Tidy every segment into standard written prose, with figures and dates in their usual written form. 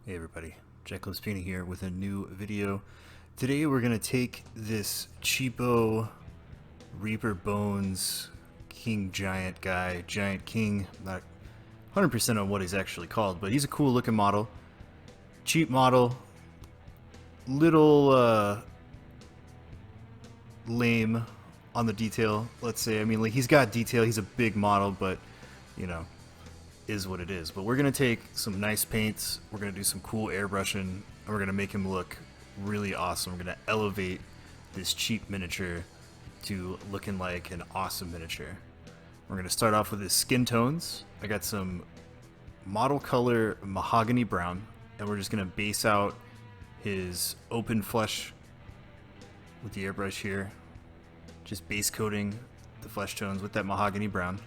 Hey everybody, Jacob's Painting here with a new video. Today we're going to take this Cheapo Reaper Bones King Giant guy, Giant King, not 100% on what he's actually called, but he's a cool looking model. Cheap model, little lame on the detail, let's say. I mean, like, he's got detail, he's a big model, but, you know, is what it is. But we're gonna take some nice paints, we're gonna do some cool airbrushing, and we're gonna make him look really awesome. We're gonna elevate this cheap miniature to looking like an awesome miniature. We're gonna start off with his skin tones. I got some model color Mahogany Brown, and we're just gonna base out his open flesh with the airbrush here, just base coating the flesh tones with that Mahogany Brown.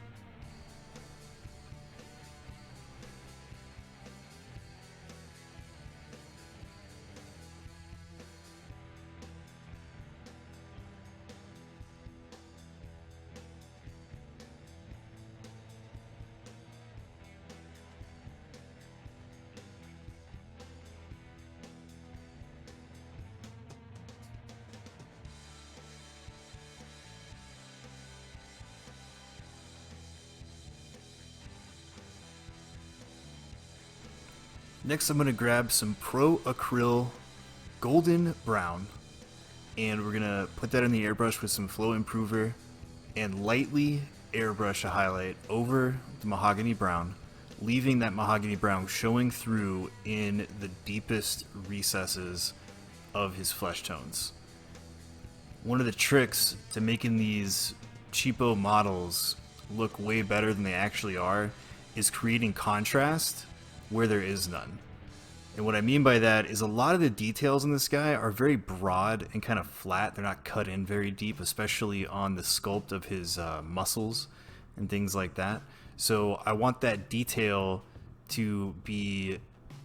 Next, I'm going to grab some Pro Acryl Golden Brown, and we're going to put that in the airbrush with some Flow Improver and lightly airbrush a highlight over the Mahogany Brown, leaving that Mahogany Brown showing through in the deepest recesses of his flesh tones. One of the tricks to making these cheapo models look way better than they actually are is creating contrast where there is none. And what I mean by that is a lot of the details in this guy are very broad and kind of flat. They're not cut in very deep, especially on the sculpt of his muscles and things like that. So I want that detail to be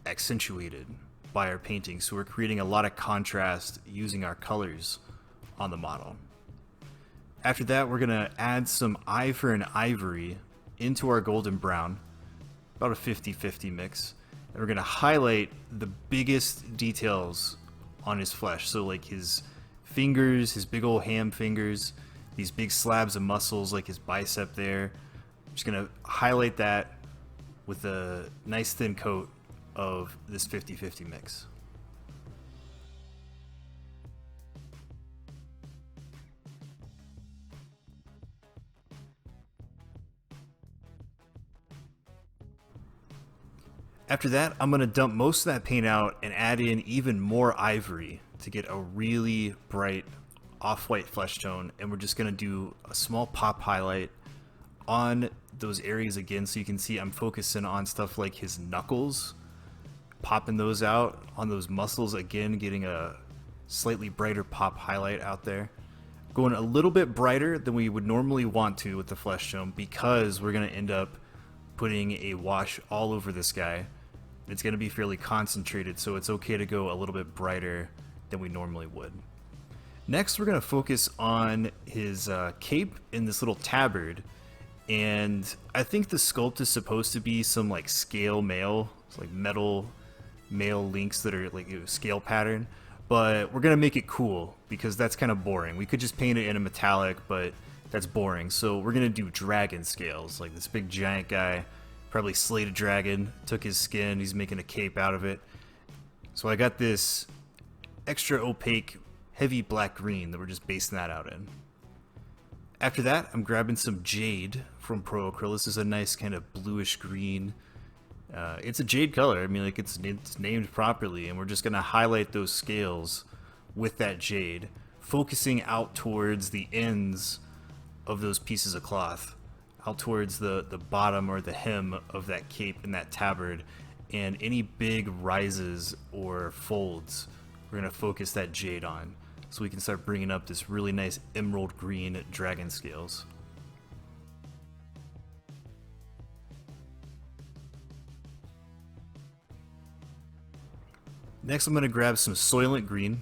accentuated by our painting. So we're creating a lot of contrast using our colors on the model. After that, we're gonna add some Ivory into our golden brown, about a 50-50 mix, and we're gonna highlight the biggest details on his flesh. So like his fingers, his big old ham fingers, these big slabs of muscles like his bicep there. I'm just gonna highlight that with a nice thin coat of this 50-50 mix. After that, I'm going to dump most of that paint out and add in even more ivory to get a really bright off-white flesh tone, and we're just going to do a small pop highlight on those areas again, so you can see I'm focusing on stuff like his knuckles, popping those out on those muscles again, getting a slightly brighter pop highlight out there. Going a little bit brighter than we would normally want to with the flesh tone because we're going to end up putting a wash all over this guy. It's going to be fairly concentrated, so it's okay to go a little bit brighter than we normally would. Next, we're going to focus on his cape in this little tabard, and I think the sculpt is supposed to be some like scale mail, it's like metal mail links that are like a scale pattern, but we're going to make it cool because that's kind of boring. We could just paint it in a metallic, but that's boring. So we're going to do dragon scales, like this big giant guy probably slayed a dragon, took his skin, he's making a cape out of it. So I got this extra opaque heavy black green that we're just basing that out in. After that, I'm grabbing some jade from Pro Acryl. This is a nice kind of bluish green. It's a jade color. I mean, like it's named properly, and we're just gonna highlight those scales with that jade, focusing out towards the ends of those pieces of cloth, out towards the bottom or the hem of that cape and that tabard, and any big rises or folds we're going to focus that jade on so we can start bringing up this really nice emerald green dragon scales. Next, I'm going to grab some Soylent Green.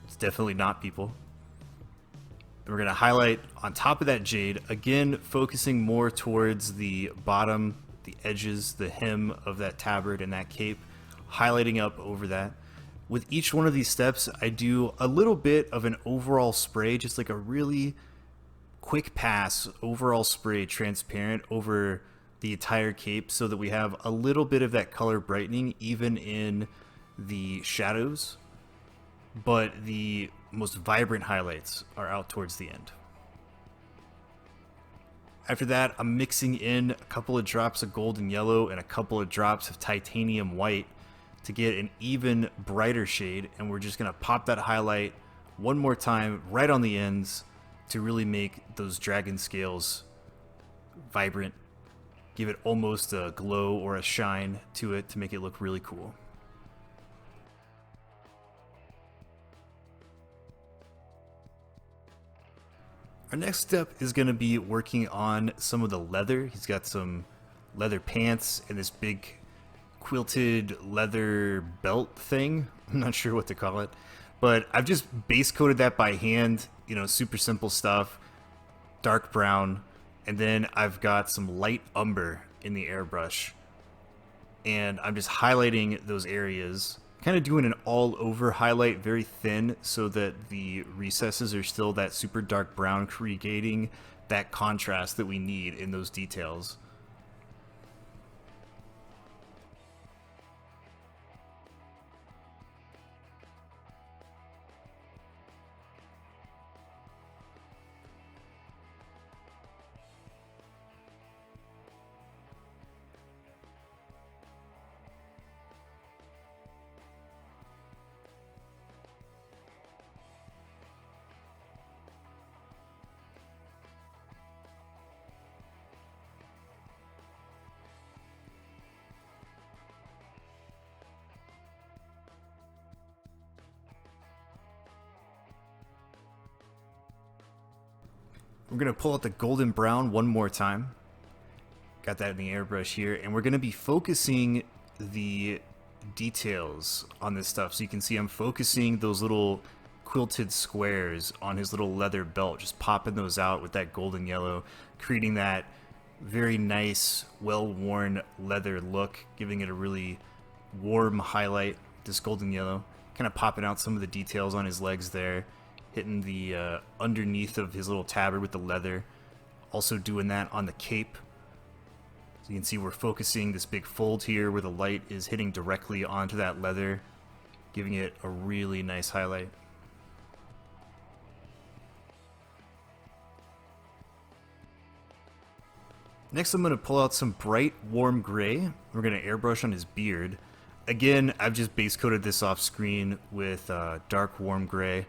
It's definitely not people. And we're going to highlight on top of that jade, again focusing more towards the bottom, the edges, the hem of that tabard and that cape, highlighting up over that. With each one of these steps, I do a little bit of an overall spray, just like a really quick pass overall spray, transparent over the entire cape, so that we have a little bit of that color brightening even in the shadows, but the most vibrant highlights are out towards the end. After that, I'm mixing in a couple of drops of golden yellow and a couple of drops of titanium white to get an even brighter shade, and we're just going to pop that highlight one more time right on the ends to really make those dragon scales vibrant, give it almost a glow or a shine to it to make it look really cool. Our next step is going to be working on some of the leather. He's got some leather pants and this big quilted leather belt thing. I'm not sure what to call it, but I've just base coated that by hand, you know, super simple stuff, dark brown, and then I've got some light umber in the airbrush, and I'm just highlighting those areas, kind of doing an all over highlight, very thin, so that the recesses are still that super dark brown, creating that contrast that we need in those details. We're going to pull out the golden brown one more time. Got that in the airbrush here. And we're going to be focusing the details on this stuff. So you can see I'm focusing those little quilted squares on his little leather belt, just popping those out with that golden yellow, creating that very nice, well-worn leather look, giving it a really warm highlight, this golden yellow. Kind of popping out some of the details on his legs there, hitting the underneath of his little tabard with the leather. Also doing that on the cape. So you can see we're focusing this big fold here where the light is hitting directly onto that leather, giving it a really nice highlight. Next, I'm going to pull out some bright warm gray. We're going to airbrush on his beard. Again, I've just base coated this off screen with dark warm gray.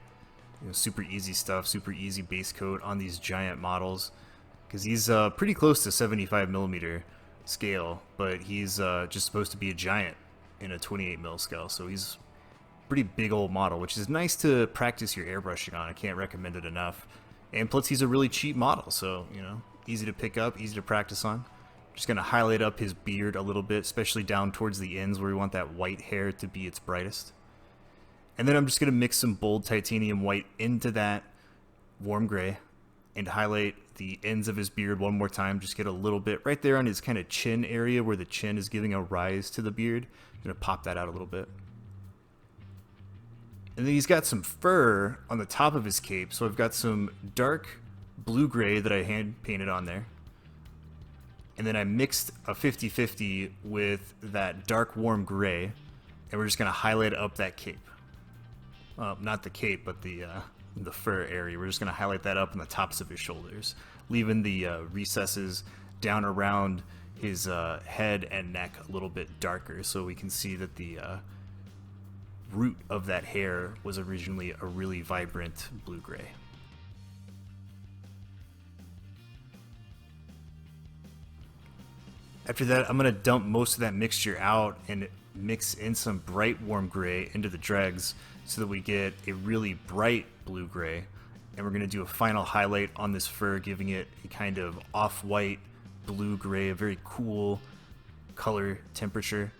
You know, super easy stuff, super easy base coat on these giant models, because he's pretty close to 75mm scale, but he's just supposed to be a giant in a 28mm scale, so he's a pretty big old model, which is nice to practice your airbrushing on. I can't recommend it enough. And plus he's a really cheap model, so, you know, easy to pick up, easy to practice on. Just going to highlight up his beard a little bit, especially down towards the ends where we want that white hair to be its brightest. And then I'm just going to mix some bold titanium white into that warm gray and highlight the ends of his beard one more time. Just get a little bit right there on his kind of chin area where the chin is giving a rise to the beard. I'm going to pop that out a little bit. And then he's got some fur on the top of his cape. So I've got some dark blue gray that I hand painted on there. And then I mixed a 50-50 with that dark warm gray. And we're just going to highlight up that cape. Not the cape, but the fur area. We're just going to highlight that up on the tops of his shoulders, leaving the recesses down around his head and neck a little bit darker, so we can see that the root of that hair was originally a really vibrant blue-gray. After that, I'm going to dump most of that mixture out and mix in some bright warm gray into the dregs so that we get a really bright blue-gray. And we're going to do a final highlight on this fur, giving it a kind of off-white blue-gray, a very cool color temperature.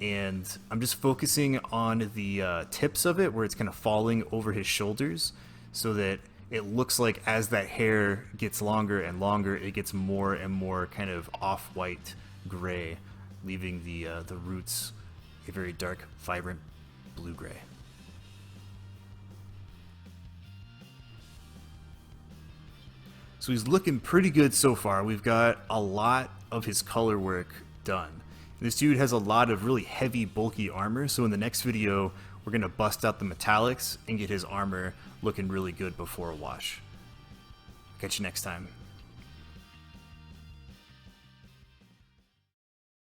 And I'm just focusing on the tips of it where it's kind of falling over his shoulders so that it looks like as that hair gets longer and longer, it gets more and more kind of off-white gray, leaving the roots a very dark, vibrant blue-gray. So he's looking pretty good so far. We've got a lot of his color work done. This dude has a lot of really heavy, bulky armor, so in the next video, we're going to bust out the metallics and get his armor looking really good before a wash. Catch you next time.